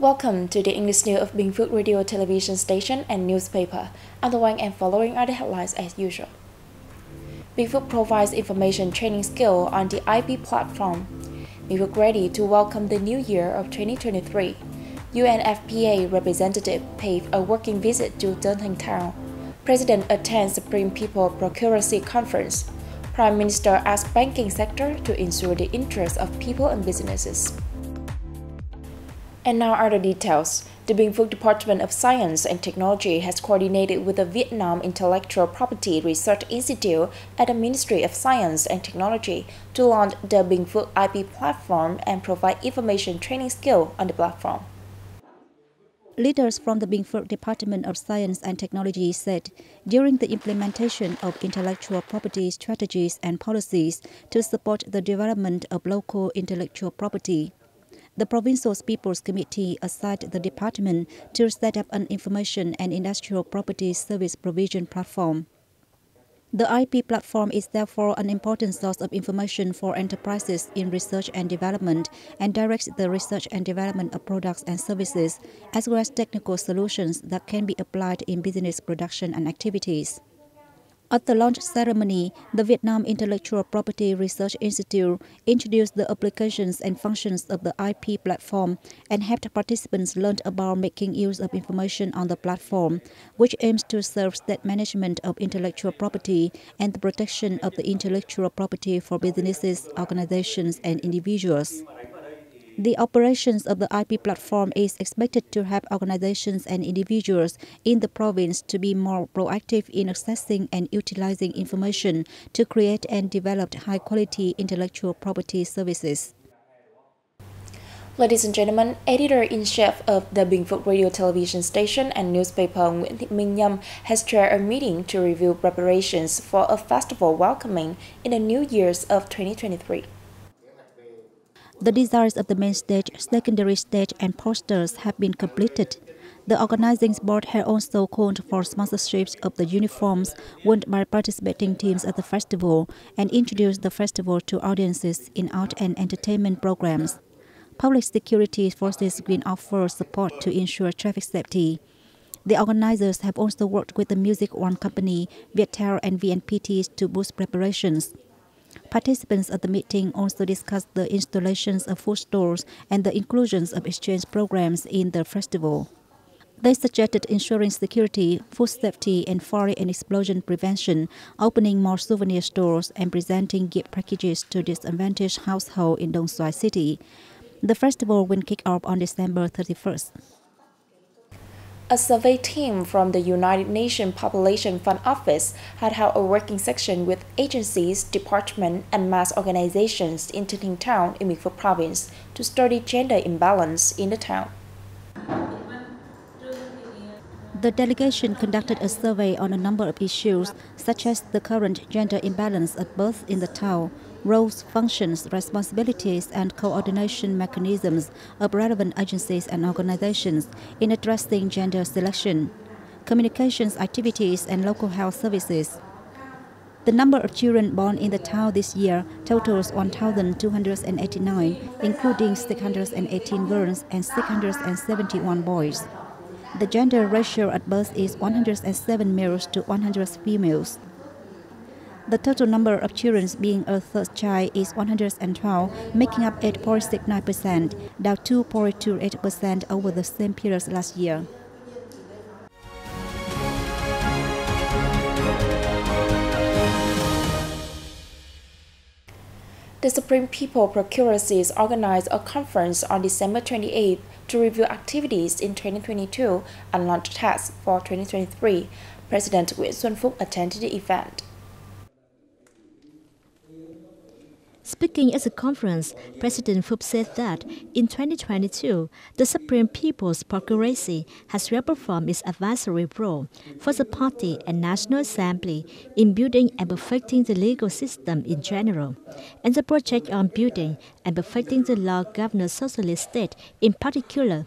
Welcome to the English news of Binh Phuoc radio television station and newspaper. I'm the one and following are the headlines as usual. Binh Phuoc provides information training skill on the IP platform. Binh Phuoc ready to welcome the new year of 2023. UNFPA representative paid a working visit to Tân Town. President attends Supreme People Procuracy Conference. Prime Minister asks banking sector to ensure the interests of people and businesses. And now are the details. The Binh Phuoc Department of Science and Technology has coordinated with the Vietnam Intellectual Property Research Institute at the Ministry of Science and Technology to launch the Binh Phuoc IP platform and provide information training skill on the platform. Leaders from the Binh Phuoc Department of Science and Technology said during the implementation of intellectual property strategies and policies to support the development of local intellectual property, the Provincial People's Committee assigned the department to set up an information and industrial property service provision platform. The IP platform is therefore an important source of information for enterprises in research and development and directs the research and development of products and services, as well as technical solutions that can be applied in business production and activities. At the launch ceremony, the Vietnam Intellectual Property Research Institute introduced the applications and functions of the IP platform and helped participants learn about making use of information on the platform, which aims to serve state management of intellectual property and the protection of the intellectual property for businesses, organizations, and individuals. The operations of the IP platform is expected to help organizations and individuals in the province to be more proactive in accessing and utilizing information to create and develop high-quality intellectual property services. Ladies and gentlemen, Editor-in-Chief of the Binh Phuoc radio television station and newspaper Minh Nhâm has chaired a meeting to review preparations for a festival welcoming in the New Year's of 2023. The designs of the main stage, secondary stage, and posters have been completed. The organizing board had also called for sponsorships of the uniforms worn by participating teams at the festival and introduced the festival to audiences in art and entertainment programs. Public security forces will offer support to ensure traffic safety. The organizers have also worked with the Music One Company, Viettel, and VNPTs to boost preparations. Participants at the meeting also discussed the installations of food stores and the inclusions of exchange programs in the festival. They suggested ensuring security, food safety, and fire and explosion prevention, opening more souvenir stores, and presenting gift packages to disadvantaged households in Dong Xoài City. The festival will kick off on December 31st. A survey team from the United Nations Population Fund Office had held a working session with agencies, departments, and mass organizations in Tân Town in Binh Phuoc Province to study gender imbalance in the town. The delegation conducted a survey on a number of issues, such as the current gender imbalance at birth in the town, roles, functions, responsibilities, and coordination mechanisms of relevant agencies and organizations in addressing gender selection, communications activities, and local health services. The number of children born in the town this year totals 1,289, including 618 girls and 671 boys. The gender ratio at birth is 107 males to 100 females. The total number of children being a third child is 112, making up 8.69%, down 2.28% over the same period last year. The Supreme People Procuracy organized a conference on December 28 to review activities in 2022 and launch tasks for 2023. President Nguyễn Xuân Phúc attended the event. Speaking at the conference, President Phuoc said that in 2022, the Supreme People's Procuracy has reperformed its advisory role for the Party and National Assembly in building and perfecting the legal system in general, and the project on building and perfecting the law-governed socialist state in particular.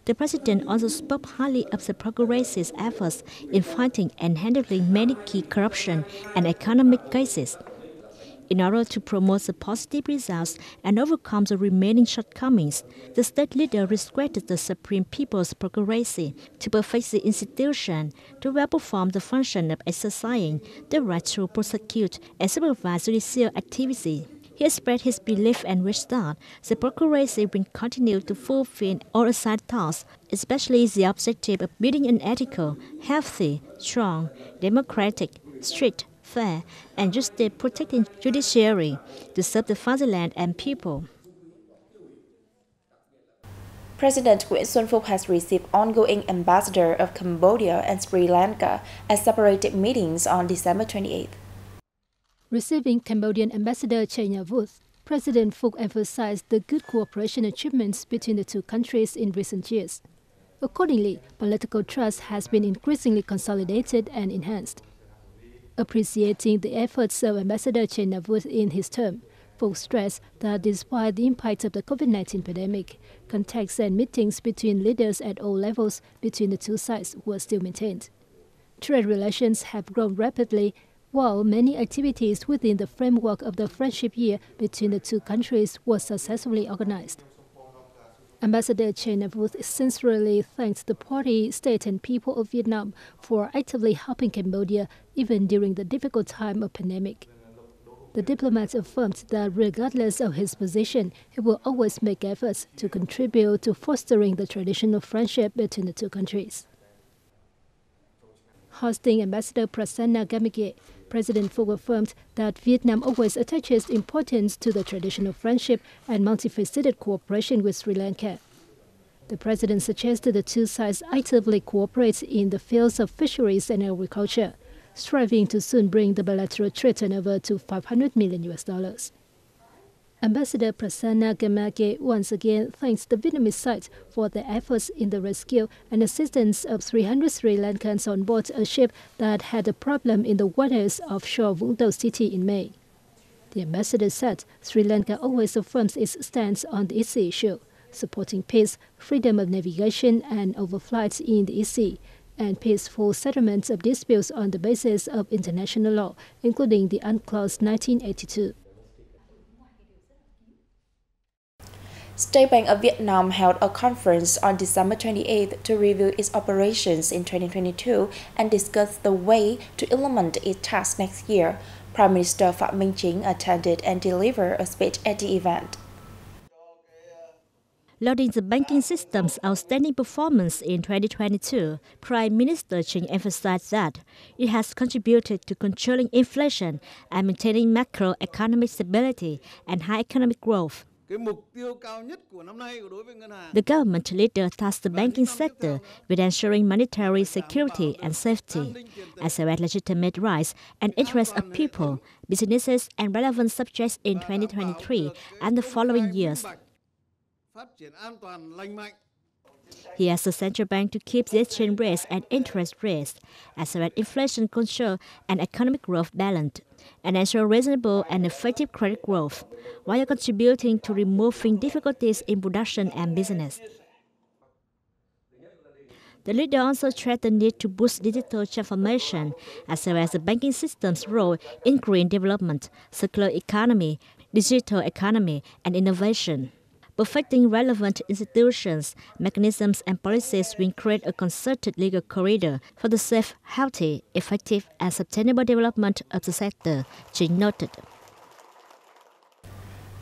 The President also spoke highly of the Procuracy's efforts in fighting and handling many key corruption and economic cases. In order to promote the positive results and overcome the remaining shortcomings, the state leader requested the Supreme People's Procuracy to perfect the institution to well perform the function of exercising the right to prosecute and supervise judicial activity. He expressed his belief and wish that the Procuracy will continue to fulfill all assigned tasks, especially the objective of building an ethical, healthy, strong, democratic, strict, fair, and justice-protecting judiciary to serve the fatherland and people. President Binh Phuoc has received ongoing ambassador of Cambodia and Sri Lanka at separated meetings on December 28th. Receiving Cambodian Ambassador Chaynavuth, President Phuoc emphasized the good cooperation achievements between the two countries in recent years. Accordingly, political trust has been increasingly consolidated and enhanced. Appreciating the efforts of Ambassador Chaynavuth in his term, Phuoc stressed that despite the impact of the COVID-19 pandemic, contacts and meetings between leaders at all levels between the two sides were still maintained. Trade relations have grown rapidly, while many activities within the framework of the Friendship Year between the two countries were successfully organized. Ambassador Chaynavuth sincerely thanks the party, state and people of Vietnam for actively helping Cambodia even during the difficult time of pandemic. The diplomat affirmed that regardless of his position, he will always make efforts to contribute to fostering the traditional friendship between the two countries. Hosting Ambassador Prasanna Gamage, President Phuoc affirmed that Vietnam always attaches importance to the traditional friendship and multifaceted cooperation with Sri Lanka. The president suggested the two sides actively cooperate in the fields of fisheries and agriculture, striving to soon bring the bilateral trade turnover to $500 million. Ambassador Prasanna Gamage once again thanks the Vietnamese side for their efforts in the rescue and assistance of 300 Sri Lankans on board a ship that had a problem in the waters offshore Vũng Tàu City in May. The ambassador said Sri Lanka always affirms its stance on the East Sea issue, supporting peace, freedom of navigation and overflights in the East Sea, and peaceful settlements of disputes on the basis of international law, including the UNCLOS 1982. State Bank of Vietnam held a conference on December 28th to review its operations in 2022 and discuss the way to implement its tasks next year. Prime Minister Phạm Minh Chính attended and delivered a speech at the event. Lauding the banking system's outstanding performance in 2022, Prime Minister Chính emphasized that it has contributed to controlling inflation and maintaining macroeconomic stability and high economic growth. The government leader tasked the banking sector with ensuring monetary security and safety, as well as legitimate rights and interests of people, businesses, and relevant subjects in 2023 and the following years. He asked the central bank to keep the exchange rates and interest rates, as well as inflation control and economic growth balanced, and ensure reasonable and effective credit growth, while contributing to removing difficulties in production and business. The leader also stressed the need to boost digital transformation, as well as the banking system's role in green development, circular economy, digital economy, and innovation. Perfecting relevant institutions, mechanisms, and policies will create a concerted legal corridor for the safe, healthy, effective, and sustainable development of the sector, Chính noted.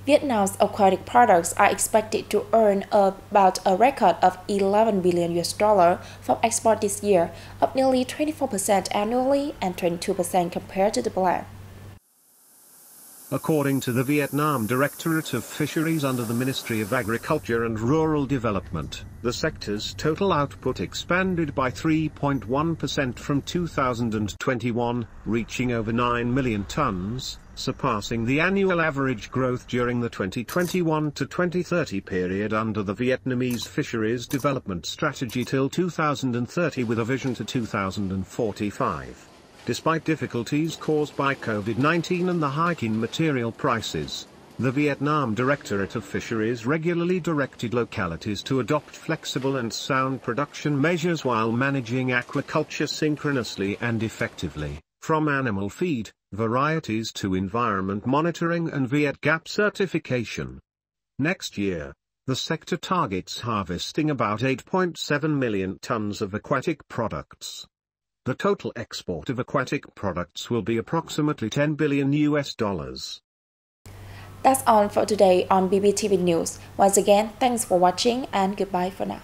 Vietnam's aquatic products are expected to earn about a record of $11 billion from export this year, up nearly 24% annually and 22% compared to the plan. According to the Vietnam Directorate of Fisheries under the Ministry of Agriculture and Rural Development, the sector's total output expanded by 3.1% from 2021, reaching over 9 million tons, surpassing the annual average growth during the 2021 to 2030 period under the Vietnamese Fisheries Development Strategy till 2030 with a vision to 2045. Despite difficulties caused by COVID-19 and the hike in material prices, the Vietnam Directorate of Fisheries regularly directed localities to adopt flexible and sound production measures while managing aquaculture synchronously and effectively. from animal feed, varieties to environment monitoring and Viet Gap certification. Next year, the sector targets harvesting about 8.7 million tons of aquatic products. The total export of aquatic products will be approximately $10 billion. That's all for today on BPTV News. Once again, thanks for watching and goodbye for now.